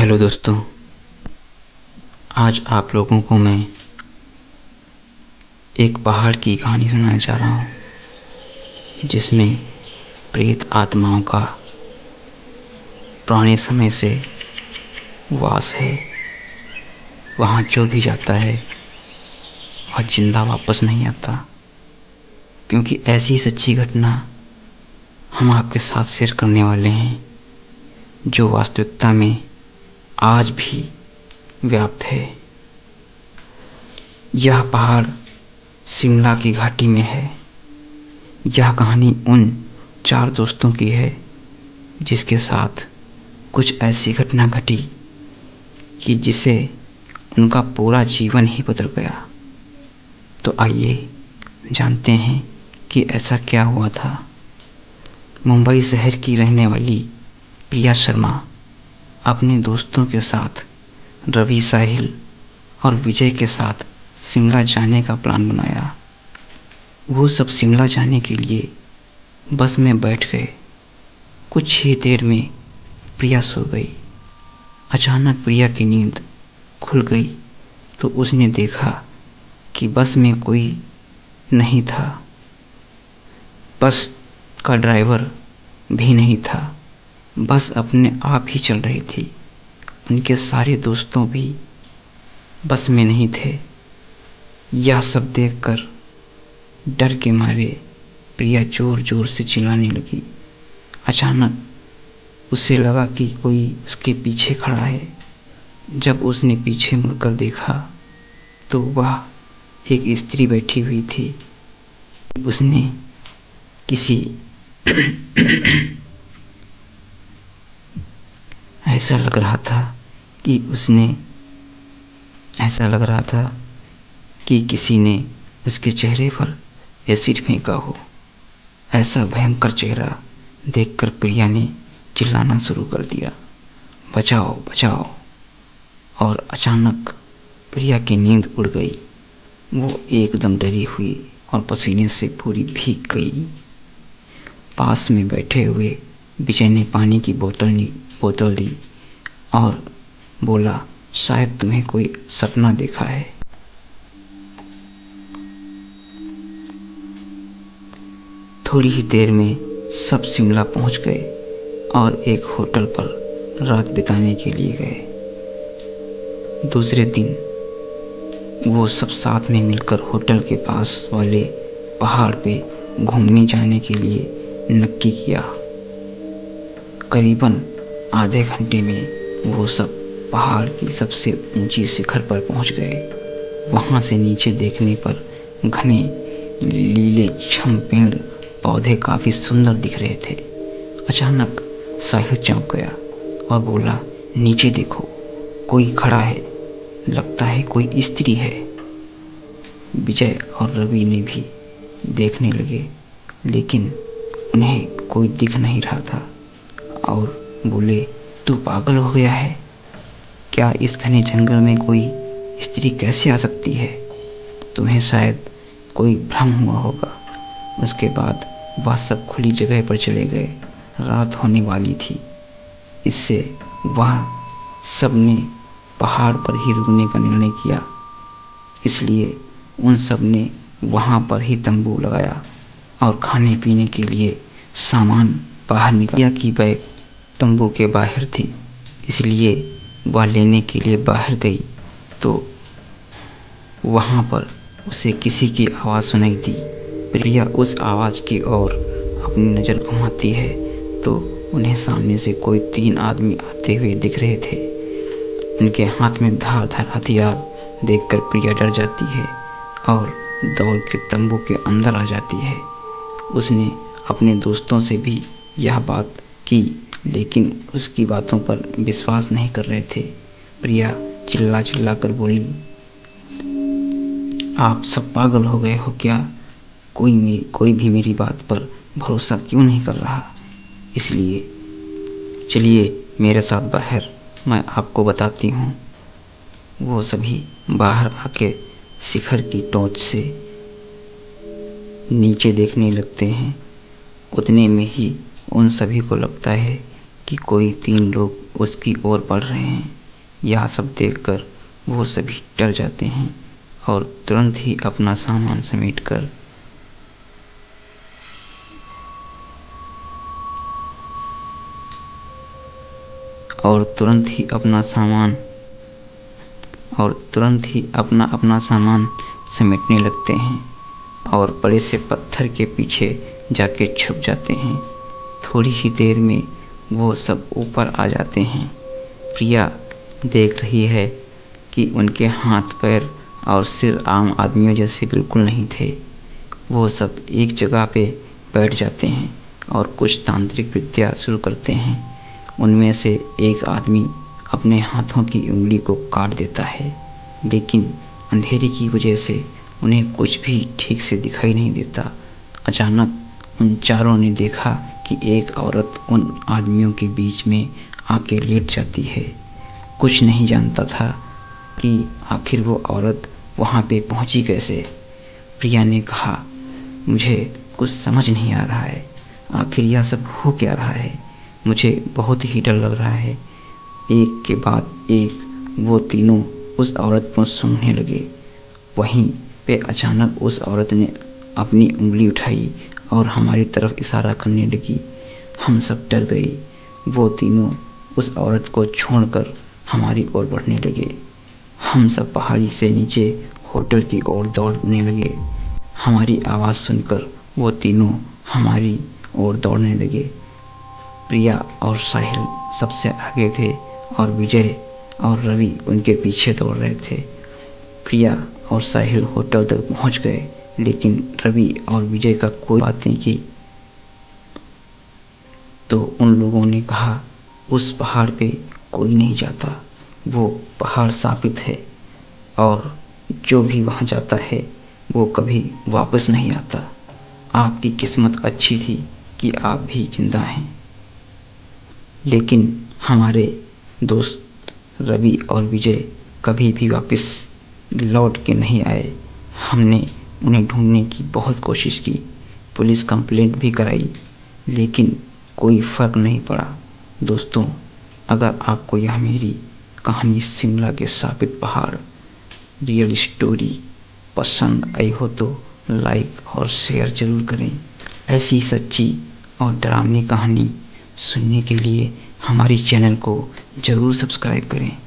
Hello दोस्तों, आज आप लोगों को मैं एक पहाड़ की कहानी सुनाने जा रहा हूँ जिसमें प्रेत आत्माओं का पुराने समय से वास है। वहाँ जो भी जाता है वह जिंदा वापस नहीं आता, क्योंकि ऐसी सच्ची घटना हम आपके साथ शेयर करने वाले हैं जो वास्तविकता में आज भी व्याप्त है। यह पहाड़ शिमला की घाटी में है। यह कहानी उन 4 दोस्तों की है जिसके साथ कुछ ऐसी घटना घटी कि जिसे उनका पूरा जीवन ही बदल गया। तो आइए जानते हैं कि ऐसा क्या हुआ था। मुंबई शहर की रहने वाली प्रिया शर्मा अपने दोस्तों के साथ रवि, साहिल और विजय के साथ शिमला जाने का प्लान बनाया। वो सब शिमला जाने के लिए बस में बैठ गए। कुछ ही देर में प्रिया सो गई। अचानक प्रिया की नींद खुल गई तो उसने देखा कि बस में कोई नहीं था। बस का ड्राइवर भी नहीं था। बस अपने आप ही चल रही थी। उनके सारे दोस्तों भी बस में नहीं थे। यह सब देखकर डर के मारे प्रिया जोर जोर से चिल्लाने लगी। अचानक उसे लगा कि कोई उसके पीछे खड़ा है। जब उसने पीछे मुड़कर देखा तो वह एक स्त्री बैठी हुई थी। उसने किसी ऐसा लग रहा था कि किसी ने उसके चेहरे पर एसिड फेंका हो। ऐसा भयंकर चेहरा देखकर प्रिया ने चिल्लाना शुरू कर दिया, बचाओ बचाओ। और अचानक प्रिया की नींद उड़ गई। वो एकदम डरी हुई और पसीने से पूरी भीग गई। पास में बैठे हुए विजय ने पानी की बोतल दी और बोला, शायद तुम्हें कोई सपना देखा है। थोड़ी ही देर में सब शिमला पहुंच गए और एक होटल पर रात बिताने के लिए गए। दूसरे दिन वो सब साथ में मिलकर होटल के पास वाले पहाड़ पे घूमने जाने के लिए नक्की किया। करीबन आधे घंटे में वो सब पहाड़ की सबसे ऊंची शिखर पर पहुंच गए। वहां से नीचे देखने पर घने लीले छम पेड़ पौधे काफी सुंदर दिख रहे थे। अचानक साहिल चौंक गया और बोला, नीचे देखो, कोई खड़ा है, लगता है कोई स्त्री है। विजय और रवि ने भी देखने लगे, लेकिन उन्हें कोई दिख नहीं रहा था और बोले, तू पागल हो गया है क्या? इस घने जंगल में कोई स्त्री कैसे आ सकती है? तुम्हें शायद कोई भ्रम हुआ होगा। उसके बाद वह सब खुली जगह पर चले गए। रात होने वाली थी, इससे वह सब ने पहाड़ पर ही रुकने का निर्णय किया। इसलिए उन सब ने वहां पर ही तंबू लगाया और खाने पीने के लिए सामान बाहर निकाला। की बैग तंबू के बाहर थी, इसलिए वह लेने के लिए बाहर गई तो वहां पर उसे किसी की आवाज़ सुनाई दी। प्रिया उस आवाज़ की ओर अपनी नज़र घुमाती है तो उन्हें सामने से कोई 3 आदमी आते हुए दिख रहे थे। उनके हाथ में धारदार हथियार देखकर प्रिया डर जाती है और दौड़ के तंबू के अंदर आ जाती है। उसने अपने दोस्तों से भी यह बात की, लेकिन उसकी बातों पर विश्वास नहीं कर रहे थे। प्रिया चिल्ला कर बोली, आप सब पागल हो गए हो क्या? कोई भी मेरी बात पर भरोसा क्यों नहीं कर रहा? इसलिए चलिए मेरे साथ बाहर, मैं आपको बताती हूँ। वो सभी बाहर आके शिखर की टॉर्च से नीचे देखने लगते हैं। उतने में ही उन सभी को लगता है कि कोई 3 लोग उसकी ओर बढ़ रहे हैं। यह सब देखकर वो सभी डर जाते हैं और तुरंत ही अपना सामान समेटकर और तुरंत ही अपना अपना सामान समेटने लगते हैं और बड़े से पत्थर के पीछे जाके छुप जाते हैं। थोड़ी ही देर में वो सब ऊपर आ जाते हैं। प्रिया देख रही है कि उनके हाथ पैर और सिर आम आदमियों जैसे बिल्कुल नहीं थे। वो सब एक जगह पे बैठ जाते हैं और कुछ तांत्रिक विद्या शुरू करते हैं। उनमें से एक आदमी अपने हाथों की उंगली को काट देता है, लेकिन अंधेरे की वजह से उन्हें कुछ भी ठीक से दिखाई नहीं देता। अचानक उन चारों ने देखा कि एक औरत उन आदमियों के बीच में आके लेट जाती है। कुछ नहीं जानता था कि आखिर वो औरत वहाँ पे पहुँची कैसे। प्रिया ने कहा, मुझे कुछ समझ नहीं आ रहा है, आखिर यह सब हो क्या रहा है। मुझे बहुत ही डर लग रहा है। एक के बाद एक वो तीनों उस औरत को सूंघने लगे। वहीं पे अचानक उस औरत ने अपनी उंगली उठाई और हमारी तरफ इशारा करने लगी। हम सब डर गए। वो तीनों उस औरत को छोड़कर हमारी ओर बढ़ने लगे। हम सब पहाड़ी से नीचे होटल की ओर दौड़ने लगे। हमारी आवाज़ सुनकर वो तीनों हमारी ओर दौड़ने लगे। प्रिया और साहिल सबसे आगे थे और विजय और रवि उनके पीछे दौड़ रहे थे। प्रिया और साहिल होटल तक पहुंच गए, लेकिन रवि और विजय का कोई बात नहीं की। तो उन लोगों ने कहा, उस पहाड़ पे कोई नहीं जाता, वो पहाड़ शापित है और जो भी वहां जाता है वो कभी वापस नहीं आता। आपकी किस्मत अच्छी थी कि आप भी जिंदा हैं। लेकिन हमारे दोस्त रवि और विजय कभी भी वापस लौट के नहीं आए। हमने उन्हें ढूंढने की बहुत कोशिश की, पुलिस कंप्लेंट भी कराई, लेकिन कोई फर्क नहीं पड़ा। दोस्तों, अगर आपको यह मेरी कहानी शिमला के शापित पहाड़ रियल स्टोरी पसंद आई हो तो लाइक और शेयर जरूर करें। ऐसी सच्ची और डरावनी कहानी सुनने के लिए हमारे चैनल को जरूर सब्सक्राइब करें।